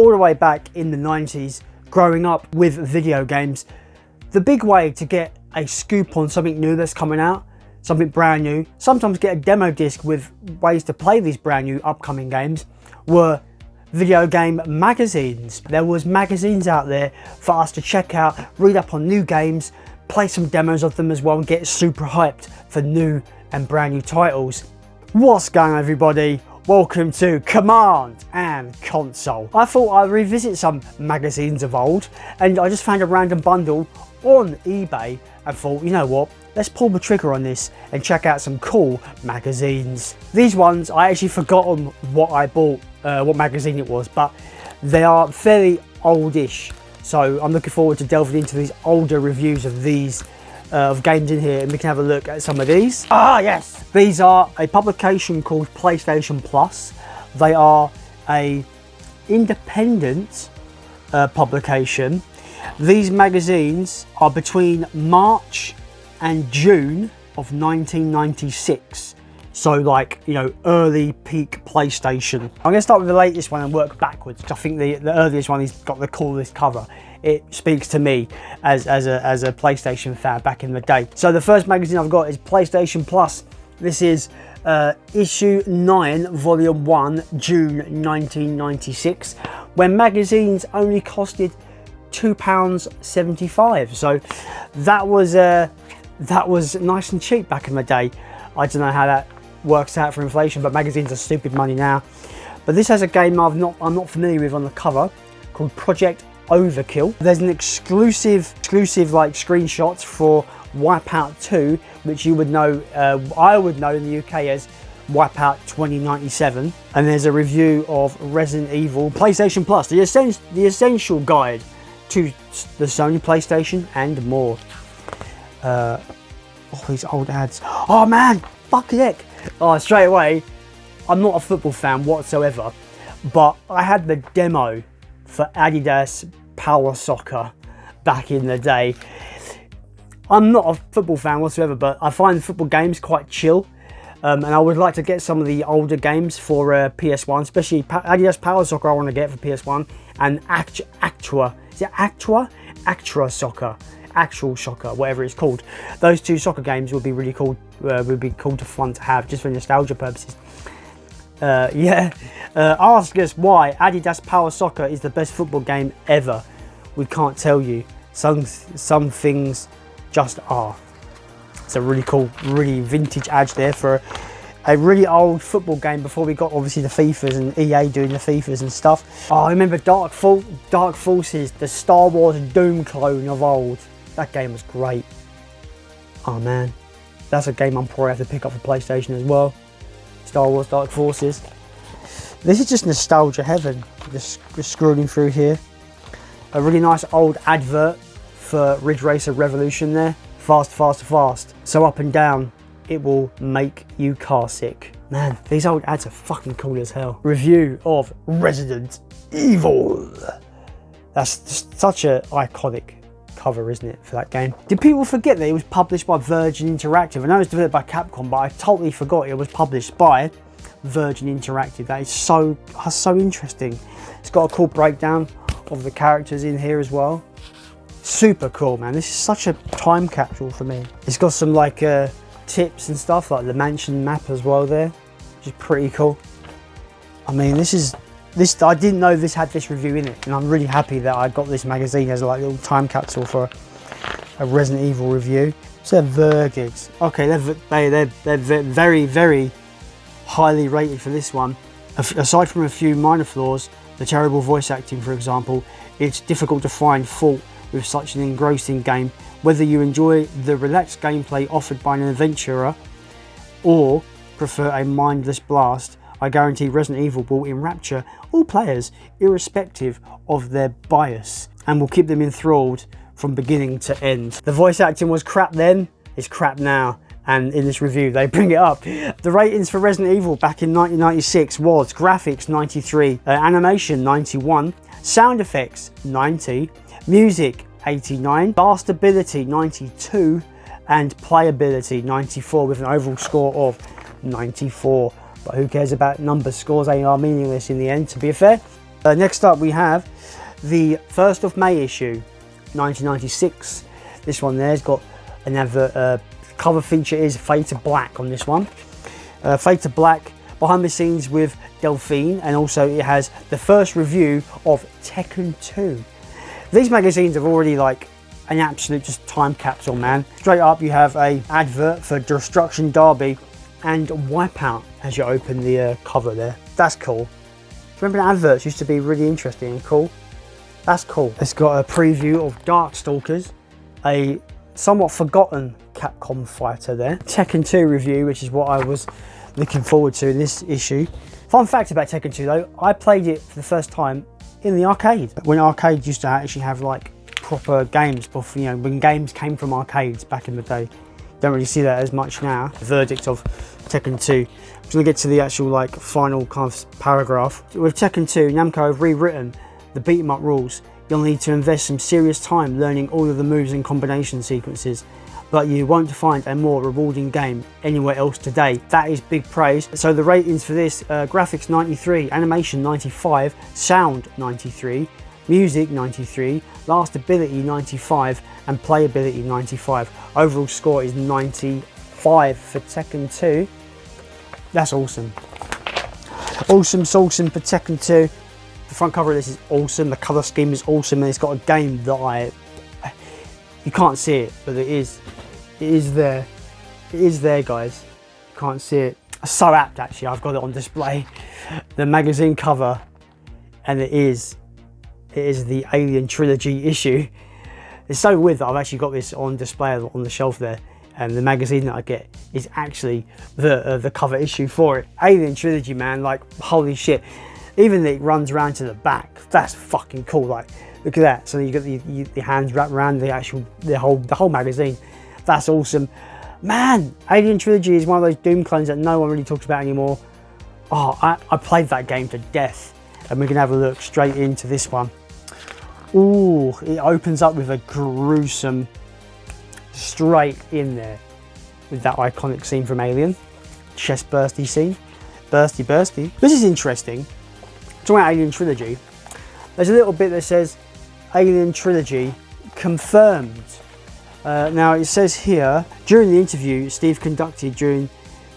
all the way back in the 90s, growing up with video games, the big way to get a scoop on something new that's coming out, something brand new, sometimes get a demo disc with ways to play these brand new upcoming games, were video game magazines. There was magazines out there for us to check out, read up on new games, play some demos of them as well, and get super hyped for new and brand new titles. What's going on, everybody? Welcome to Command and Console. I thought I'd revisit some magazines of old, and I just found a random bundle on eBay and thought, you know what, let's pull the trigger on this and check out some cool magazines. These ones, I actually forgotten what I bought, what magazine it was, but they are fairly oldish. So I'm looking forward to delving into these older reviews of these of games in here, and we can have a look at some of these. Ah, yes! These are a publication called PlayStation Plus. They are a independent publication. These magazines are between March and June of 1996. So like, you know, early peak PlayStation. I'm gonna start with the latest one and work backwards, because I think the earliest one has got the coolest cover. It speaks to me as a PlayStation fan back in the day. So the first magazine I've got is PlayStation Plus. This is issue 9, volume 1, June 1996, when magazines only costed £2.75. So that was nice and cheap back in the day. I don't know how that works out for inflation, but magazines are stupid money now. But this has a game I'm not familiar with on the cover, called Project Overkill. There's an exclusive like screenshots for Wipeout 2, which you would know, I would know in the UK as Wipeout 2097. And there's a review of Resident Evil PlayStation Plus, the essential guide to the Sony PlayStation and more. All these old ads. Oh man, fucking heck. Oh, straight away, I'm not a football fan whatsoever, but I had the demo for Adidas Power Soccer back in the day. I'm not a football fan whatsoever, but I find football games quite chill, and I would like to get some of the older games for PS1, especially Adidas Power Soccer I want to get for PS1, and Actua, is it Actua? Actua Soccer, Actual Soccer, whatever it's called. Those two soccer games would be really cool, to fun to have, just for nostalgia purposes. Ask us why Adidas Power Soccer is the best football game ever. We can't tell you. Some things just are. It's a really cool, really vintage ad there for a really old football game before we got obviously the FIFAs and EA doing the FIFAs and stuff. Oh, I remember Dark Forces, the Star Wars Doom clone of old. That game was great. Oh man, that's a game I'm probably have to pick up for PlayStation as well. Star Wars Dark Forces. This is just nostalgia heaven. Just scrolling through here. A really nice old advert for Ridge Racer Revolution there. Fast, fast, fast. So up and down, it will make you car sick. Man, these old ads are fucking cool as hell. Review of Resident Evil. That's just such an iconic cover, isn't it, for that game? Did people forget that it was published by Virgin Interactive? I know it was developed by Capcom, but I totally forgot it was published by Virgin Interactive. That is so interesting. It's got a cool breakdown of the characters in here as well. Super cool, man. This is such a time capsule for me. It's got some like tips and stuff, like the mansion map as well there, which is pretty cool. I mean, I didn't know this had this review in it, and I'm really happy that I got this magazine as like a little time capsule for a Resident Evil review. So they're Vergigs. Okay, they're very, very highly rated for this one. Aside from a few minor flaws, the terrible voice acting, for example, it's difficult to find fault with such an engrossing game. Whether you enjoy the relaxed gameplay offered by an adventurer or prefer a mindless blast, I guarantee Resident Evil will enrapture all players, irrespective of their bias, and will keep them enthralled from beginning to end. The voice acting was crap then, it's crap now, and in this review they bring it up. The ratings for Resident Evil back in 1996 was graphics 93, animation 91, sound effects 90, music 89, bar stability 92, and playability 94, with an overall score of 94. But who cares about numbers? Scores, they are meaningless in the end, to be fair. Next up we have the 1st of May issue, 1996. This one there's got an advert. Cover feature is Fade to Black on this one. Fade to Black, behind the scenes with Delphine, and also it has the first review of Tekken 2. These magazines are already like an absolute just time capsule, man. Straight up you have a advert for Destruction Derby and Wipeout as you open the cover there. That's cool. Remember the adverts used to be really interesting and cool? That's cool. It's got a preview of Darkstalkers, a somewhat forgotten Capcom fighter there. Tekken 2 review, which is what I was looking forward to in this issue. Fun fact about Tekken 2 though, I played it for the first time in the arcade. When arcades used to actually have like proper games, before, you know, when games came from arcades back in the day. Don't really see that as much now. The verdict of Tekken 2. I'm gonna get to the actual like final kind of paragraph. With Tekken 2, Namco have rewritten the beat 'em up rules. You'll need to invest some serious time learning all of the moves and combination sequences, but you won't find a more rewarding game anywhere else today. That is big praise. So the ratings for this, graphics 93, animation 95, sound 93, music 93, lastability 95, and playability 95. Overall score is 95 for Tekken 2. That's awesome. Awesome for Tekken 2. The front cover of this is awesome, the colour scheme is awesome, and it's got a game that you can't see it, but it is there. It is there, guys. You can't see it. So apt, actually. I've got it on display. The magazine cover, and it is the Alien Trilogy issue. It's so weird that I've actually got this on display on the shelf there, and the magazine that I get is actually the cover issue for it. Alien Trilogy, man, like holy shit. Even that it runs around to the back, that's fucking cool. Like, look at that. So you got the hands wrapped around the whole magazine. That's awesome, man. Alien Trilogy is one of those Doom clones that no one really talks about anymore. Oh, I played that game to death, and we can have a look straight into this one. Ooh, it opens up with a gruesome, straight in there with that iconic scene from Alien, chest bursty scene, bursty. This is interesting. Talking about Alien Trilogy, there's a little bit that says Alien Trilogy confirmed. Now it says here, during the interview Steve conducted during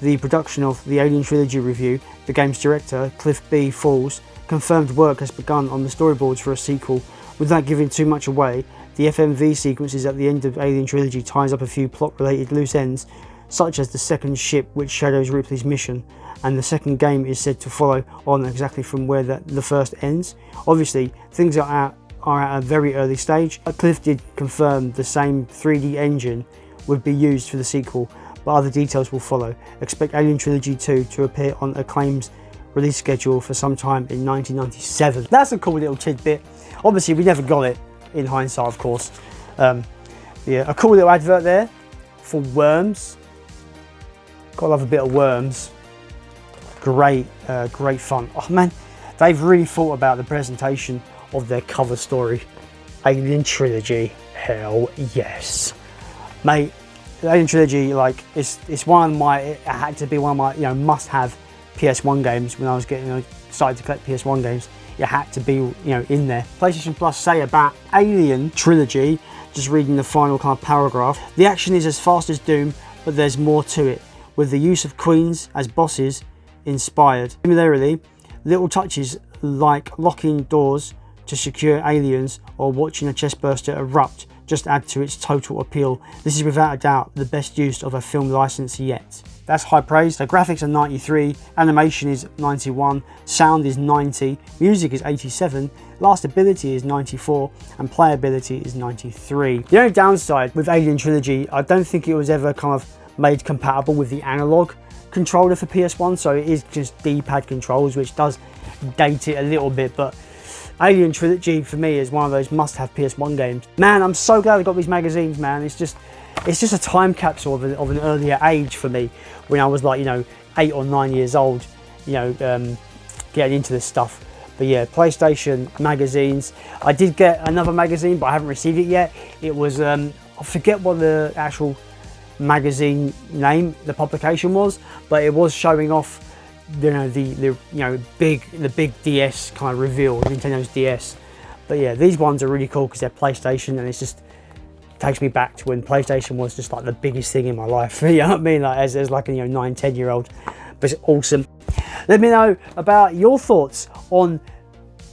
the production of the Alien Trilogy review, the game's director, Cliff B. Falls, confirmed work has begun on the storyboards for a sequel. Without giving too much away, the FMV sequences at the end of Alien Trilogy ties up a few plot-related loose ends, such as the second ship which shadows Ripley's mission, and the second game is said to follow on exactly from where the first ends. Obviously, things are at a very early stage. Cliff did confirm the same 3D engine would be used for the sequel, but other details will follow. Expect Alien Trilogy 2 to appear on Acclaim's release schedule for some time in 1997. That's a cool little tidbit. Obviously, we never got it in hindsight, of course. Yeah, a cool little advert there for Worms. Gotta love a bit of Worms. Great fun. Oh man, they've really thought about the presentation of their cover story. Alien Trilogy, hell yes, mate. The Alien Trilogy, like, it's one of my. It had to be one of my must-have PS1 games when I was started to collect PS1 games. It had to be in there. PlayStation Plus say about Alien Trilogy. Just reading the final kind of paragraph. The action is as fast as Doom, but there's more to it, with the use of queens as bosses inspired. Similarly, little touches like locking doors to secure aliens or watching a chestburster erupt just add to its total appeal. This is without a doubt the best use of a film license yet. That's high praise. The graphics are 93, animation is 91, sound is 90, music is 87, lastability is 94, and playability is 93. The only downside with Alien Trilogy, I don't think it was ever kind of made compatible with the analog controller for PS1, so it is just D-pad controls, which does date it a little bit, but Alien Trilogy for me is one of those must-have PS1 games. Man, I'm so glad I got these magazines, man. It's just a time capsule of an earlier age for me, when I was like 8 or 9 years old, getting into this stuff. But yeah, PlayStation magazines. I did get another magazine, but I haven't received it yet. It was I forget what the actual magazine name, the publication was, but it was showing off you know, the big DS kind of reveal, Nintendo's DS. But yeah, these ones are really cool because they're PlayStation, and it's just takes me back to when PlayStation was just like the biggest thing in my life. You know what I mean? Like as like a 9-10-year-old. But it's awesome. Let me know about your thoughts on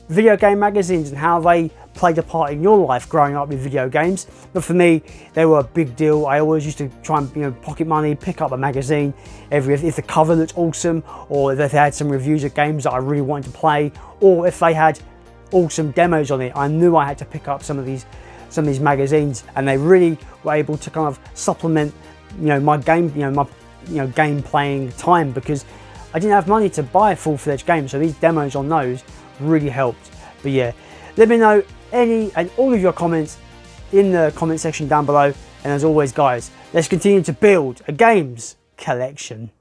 video game magazines and how they played a part in your life growing up with video games. But for me, they were a big deal. I always used to try and pocket money, pick up a magazine if the cover looked awesome, or if they had some reviews of games that I really wanted to play, or if they had awesome demos on it. I knew I had to pick up some of these magazines, and they really were able to kind of supplement my game game playing time, because I didn't have money to buy a full-fledged game, so these demos on those really helped. But yeah, let me know any and all of your comments in the comment section down below, and as always guys, let's continue to build a games collection.